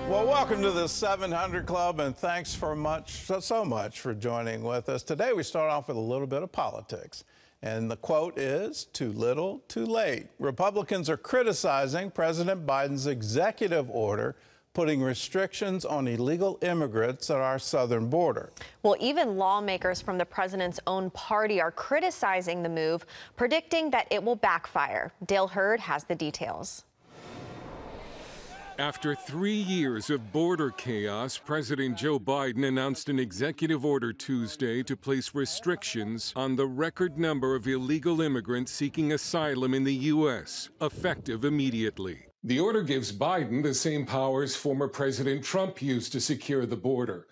Well, welcome to the 700 Club, and thanks so much for joining with us. Today, we start off with a little bit of politics. And the quote is, too little, too late. Republicans are criticizing President Biden's executive order putting restrictions on illegal immigrants at our southern border. Well, even lawmakers from the president's own party are criticizing the move, predicting that it will backfire. Dale Hurd has the details. After 3 years of border chaos, President Joe Biden announced an executive order Tuesday to place restrictions on the record number of illegal immigrants seeking asylum in the U.S., effective immediately. The order gives Biden the same powers former President Trump used to secure the border,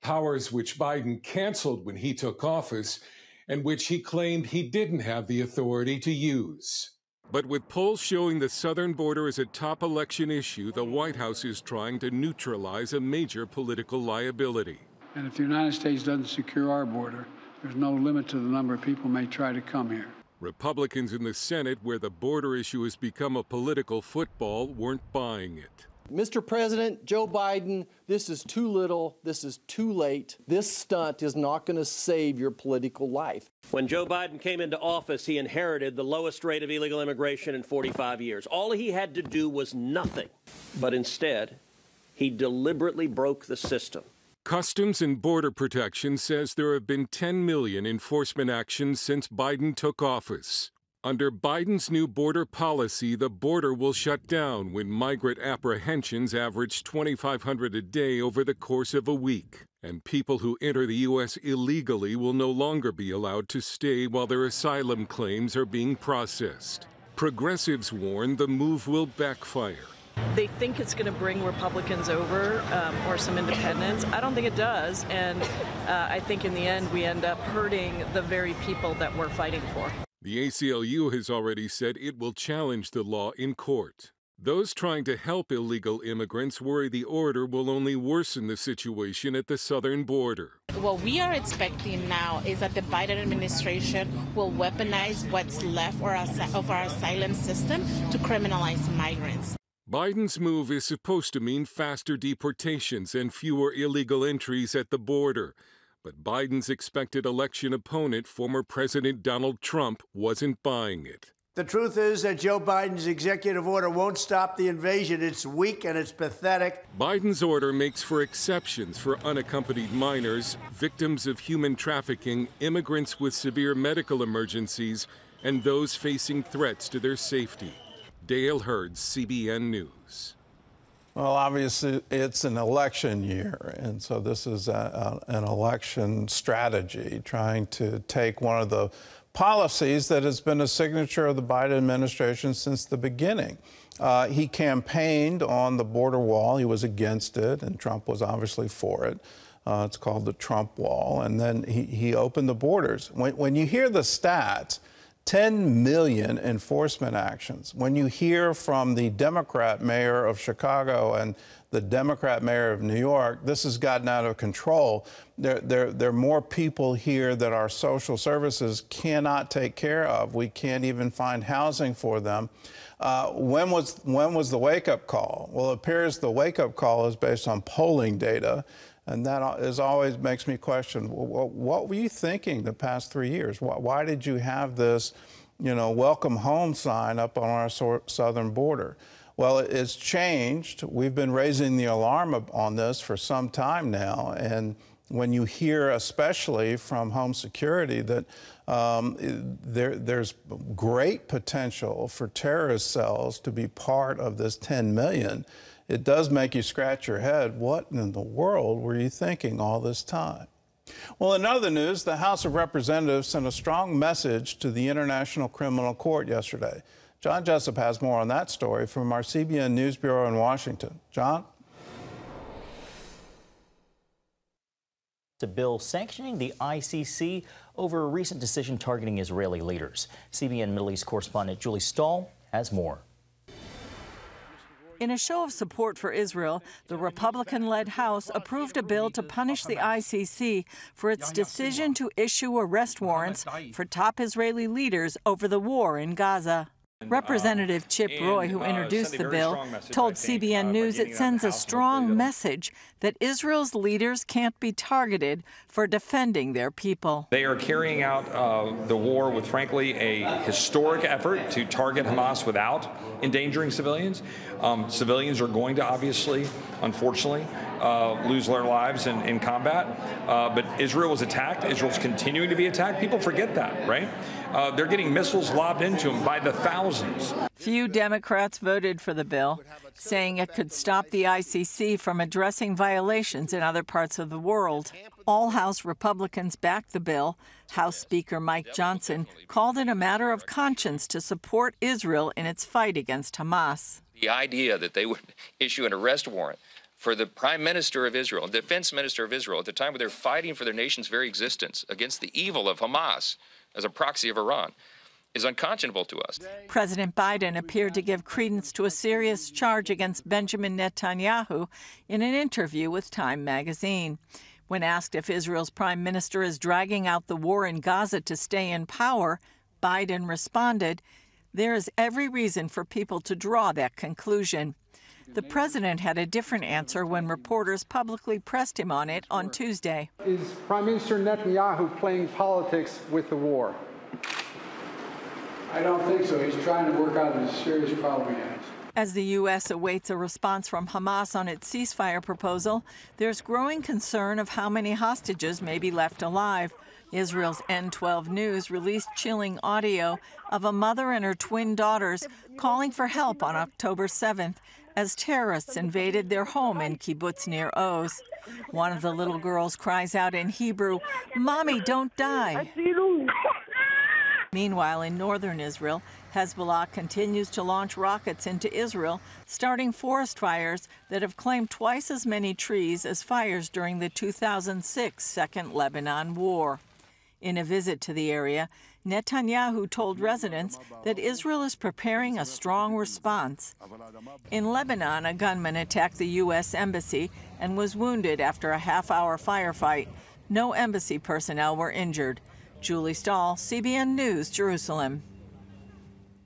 powers which Biden canceled when he took office and which he claimed he didn't have the authority to use. But with polls showing the southern border as a top election issue, the White House is trying to neutralize a major political liability. And if the United States doesn't secure our border, there's no limit to the number of people who may try to come here. Republicans in the Senate, where the border issue has become a political football, weren't buying it. Mr. President, Joe Biden, this is too little, this is too late. This stunt is not going to save your political life. When Joe Biden came into office, he inherited the lowest rate of illegal immigration in 45 years. All he had to do was nothing. But instead, he deliberately broke the system. Customs and Border Protection says there have been 10 million enforcement actions since Biden took office. Under Biden's new border policy, the border will shut down when migrant apprehensions average 2,500 a day over the course of a week. And people who enter the U.S. illegally will no longer be allowed to stay while their asylum claims are being processed. Progressives warn the move will backfire. They think it's going to bring Republicans over or some independents. I don't think it does, and I think in the end we end up hurting the very people that we're fighting for. The ACLU has already said it will challenge the law in court. Those trying to help illegal immigrants worry the order will only worsen the situation at the southern border. What we are expecting now is that the Biden administration will weaponize what's left of our asylum system to criminalize migrants. Biden's move is supposed to mean faster deportations and fewer illegal entries at the border. But Biden's expected election opponent, former President Donald Trump, wasn't buying it. The truth is that Joe Biden's executive order won't stop the invasion. It's weak and it's pathetic. Biden's order makes for exceptions for unaccompanied minors, victims of human trafficking, immigrants with severe medical emergencies, and those facing threats to their safety. Dale Hurd, CBN News. Well, obviously, it's an election year, and so this is an election strategy, trying to take one of the policies that has been a signature of the Biden administration since the beginning. He campaigned on the border wall. He was against it, and Trump was obviously for it. It's called the Trump wall, and then he opened the borders. When you hear the stats, 10 million enforcement actions. When you hear from the Democrat mayor of Chicago and the Democrat mayor of New York, this has gotten out of control. There are more people here that our social services cannot take care of. We can't even find housing for them. When was the wake-up call? Well, it appears the wake-up call is based on polling data. And that is always makes me question, what were you thinking the past 3 years? Why did you have this, welcome home sign up on our southern border? Well, it's changed. We've been raising the alarm on this for some time now. And when you hear, especially from Home Security, that there's great potential for terrorist cells to be part of this 10 million, it does make you scratch your head. What in the world were you thinking all this time? Well, in other news, the House of Representatives sent a strong message to the International Criminal Court yesterday. John Jessup has more on that story from our CBN News Bureau in Washington. John? A bill sanctioning the ICC over a recent decision targeting Israeli leaders. CBN Middle East correspondent Julie Stahl has more. In a show of support for Israel, the Republican-led House approved a bill to punish the ICC for its decision to issue arrest warrants for top Israeli leaders over the war in Gaza. Representative Chip Roy, who introduced the bill, told CBN News it sends a strong message that Israel's leaders can't be targeted for defending their people. They are carrying out the war with, frankly, a historic effort to target Hamas without endangering civilians. Civilians are going to obviously, unfortunately, lose their lives in combat. But Israel was attacked. Israel's continuing to be attacked. People forget that, right? They're getting missiles lobbed into them by the thousands. Few Democrats voted for the bill, saying it could stop the ICC from addressing violations in other parts of the world. All House Republicans backed the bill. House Speaker Mike Johnson called it a matter of conscience to support Israel in its fight against Hamas. The idea that they would issue an arrest warrant for the Prime Minister of Israel, the Defense Minister of Israel, at the time where they're fighting for their nation's very existence against the evil of Hamas as a proxy of Iran, is unconscionable to us. President Biden appeared to give credence to a serious charge against Benjamin Netanyahu in an interview with Time magazine. When asked if Israel's prime minister is dragging out the war in Gaza to stay in power, Biden responded, "There is every reason for people to draw that conclusion." The president had a different answer when reporters publicly pressed him on it on Tuesday. Is Prime Minister Netanyahu playing politics with the war? I don't think so. He's trying to work out a serious problem he has. As the U.S. awaits a response from Hamas on its ceasefire proposal, there's growing concern of how many hostages may be left alive. Israel's N12 News released chilling audio of a mother and her twin daughters calling for help on October 7th as terrorists invaded their home in Kibbutz Nir Oz. One of the little girls cries out in Hebrew, "Mommy, don't die." Meanwhile, in northern Israel, Hezbollah continues to launch rockets into Israel, starting forest fires that have claimed twice as many trees as fires during the 2006 Second Lebanon War. In a visit to the area, Netanyahu told residents that Israel is preparing a strong response. In Lebanon, a gunman attacked the U.S. embassy and was wounded after a half-hour firefight. No embassy personnel were injured. Julie Stahl, CBN News, Jerusalem.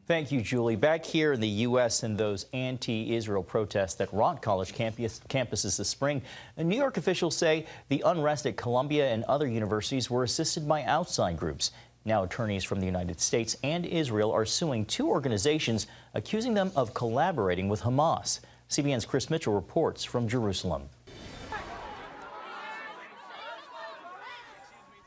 Thank you, Julie. Back here in the U.S. in those anti-Israel protests that rocked college campuses this spring, New York officials say the unrest at Columbia and other universities were assisted by outside groups. Now attorneys from the United States and Israel are suing two organizations, accusing them of collaborating with Hamas. CBN's Chris Mitchell reports from Jerusalem.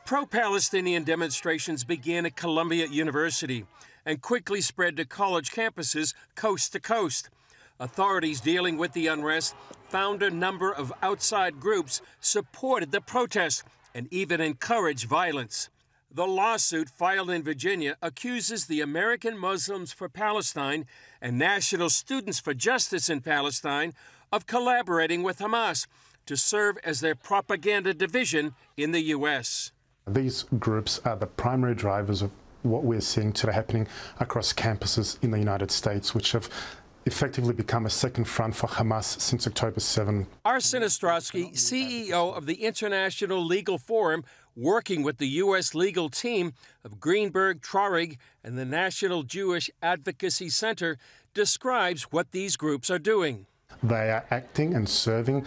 Pro-Palestinian demonstrations began at Columbia University and quickly spread to college campuses coast to coast. Authorities dealing with the unrest found a number of outside groups supported the protests and even encouraged violence. The lawsuit filed in Virginia accuses the American Muslims for Palestine and National Students for Justice in Palestine of collaborating with Hamas to serve as their propaganda division in the U.S. These groups are the primary drivers of what we're seeing today happening across campuses in the United States, which have effectively become a second front for Hamas since October 7. Arsen Ostrovsky, CEO of the International Legal Forum, working with the U.S. legal team of Greenberg Traurig and the National Jewish Advocacy Center, describes what these groups are doing. They are acting and serving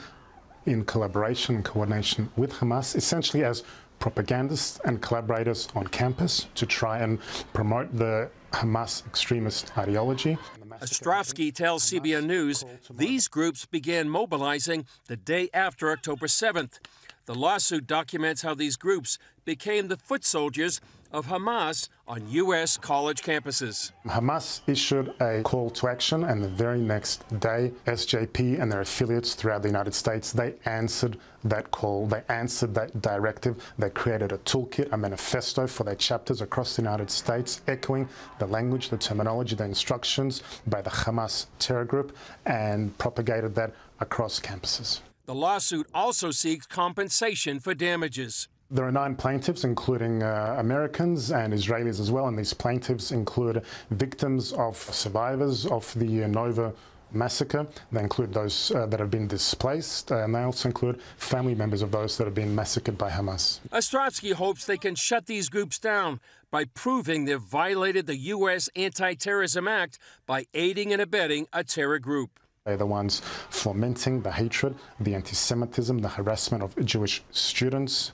in collaboration and coordination with Hamas, essentially as propagandists and collaborators on campus to try and promote the Hamas extremist ideology. Ostrovsky tells CBN News these groups began mobilizing the day after October 7th. The lawsuit documents how these groups became the foot soldiers of Hamas on U.S. college campuses. Hamas issued a call to action, and the very next day, SJP and their affiliates throughout the United States, they answered that call. They answered that directive. They created a toolkit, a manifesto for their chapters across the United States, echoing the language, the terminology, the instructions by the Hamas terror group, and propagated that across campuses. The lawsuit also seeks compensation for damages. There are 9 plaintiffs, including Americans and Israelis as well, and these plaintiffs include victims of survivors of the Nova massacre. They include those that have been displaced, and they also include family members of those that have been massacred by Hamas. Ostrovsky hopes they can shut these groups down by proving they've violated the U.S. Anti-Terrorism Act by aiding and abetting a terror group. They're the ones fomenting the hatred, the anti-Semitism, the harassment of Jewish students.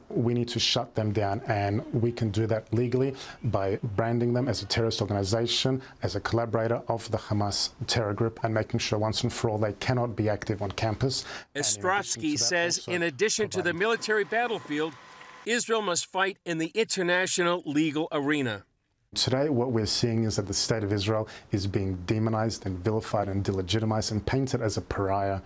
We need to shut them down, and we can do that legally by branding them as a terrorist organization, as a collaborator of the Hamas terror group, and making sure once and for all they cannot be active on campus. Ostrovsky says in addition to the military battlefield, Israel must fight in the international legal arena. Today, what we're seeing is that the state of Israel is being demonized and vilified and delegitimized and painted as a pariah,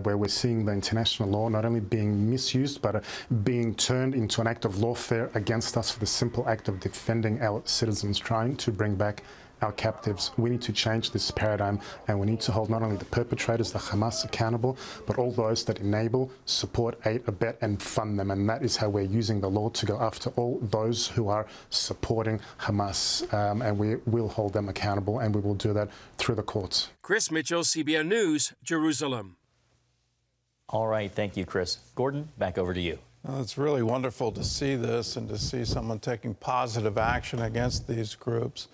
where we're seeing the international law not only being misused, but being turned into an act of lawfare against us for the simple act of defending our citizens, trying to bring back our captives. We need to change this paradigm, and we need to hold not only the perpetrators, the Hamas, accountable, but all those that enable, support, aid, abet, and fund them. And that is how we're using the law to go after all those who are supporting Hamas. And we will hold them accountable, and we will do that through the courts. Chris Mitchell, CBN News, Jerusalem. All right, thank you, Chris. Gordon, back over to you. Well, it's really wonderful to see this and to see someone taking positive action against these groups.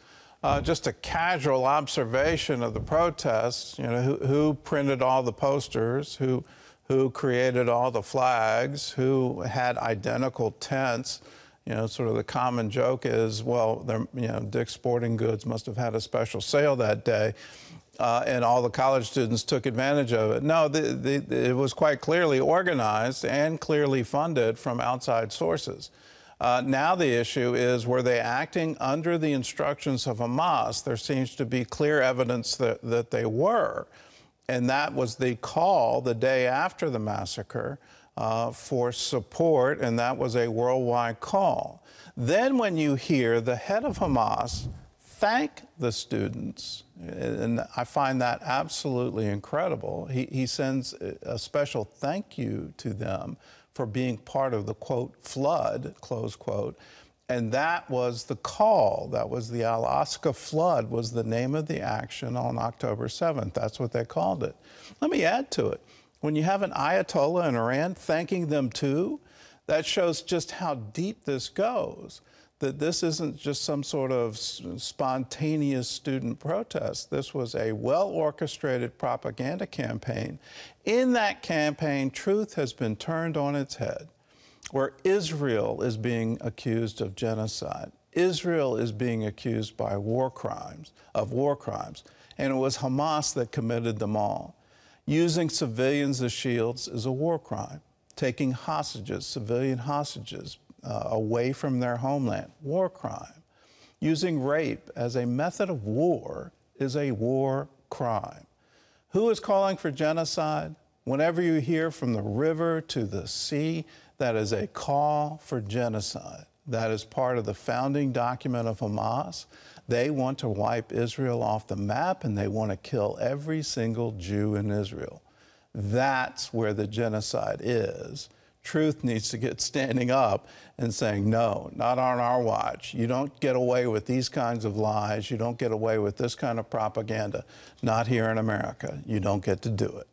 Just a casual observation of the protests, you know, who printed all the posters, who created all the flags, who had identical tents. You know, sort of the common joke is, well, you know, Dick's Sporting Goods must have had a special sale that day, and all the college students took advantage of it. No, it was quite clearly organized and clearly funded from outside sources. Now the issue is, were they acting under the instructions of Hamas? There seems to be clear evidence that they were. And that was the call the day after the massacre for support, and that was a worldwide call. Then when you hear the head of Hamas thank the students, and I find that absolutely incredible, he sends a special thank you to them for being part of the, quote, flood, close quote. And that was the call. That was the Alaska flood, was the name of the action on October 7th. That's what they called it. Let me add to it. When you have an Ayatollah in Iran thanking them too, that shows just how deep this goes. That this isn't just some sort of spontaneous student protest. This was a well-orchestrated propaganda campaign. In that campaign, truth has been turned on its head, where Israel is being accused of genocide. Israel is being accused by of war crimes, and it was Hamas that committed them all. Using civilians as shields is a war crime. Taking hostages, civilian hostages, away from their homeland, war crime. Using rape as a method of war is a war crime. Who is calling for genocide? Whenever you hear from the river to the sea, that is a call for genocide. That is part of the founding document of Hamas. They want to wipe Israel off the map, and they want to kill every single Jew in Israel. That's where the genocide is. Truth needs to get standing up and saying, no, not on our watch. You don't get away with these kinds of lies. You don't get away with this kind of propaganda. Not here in America. You don't get to do it.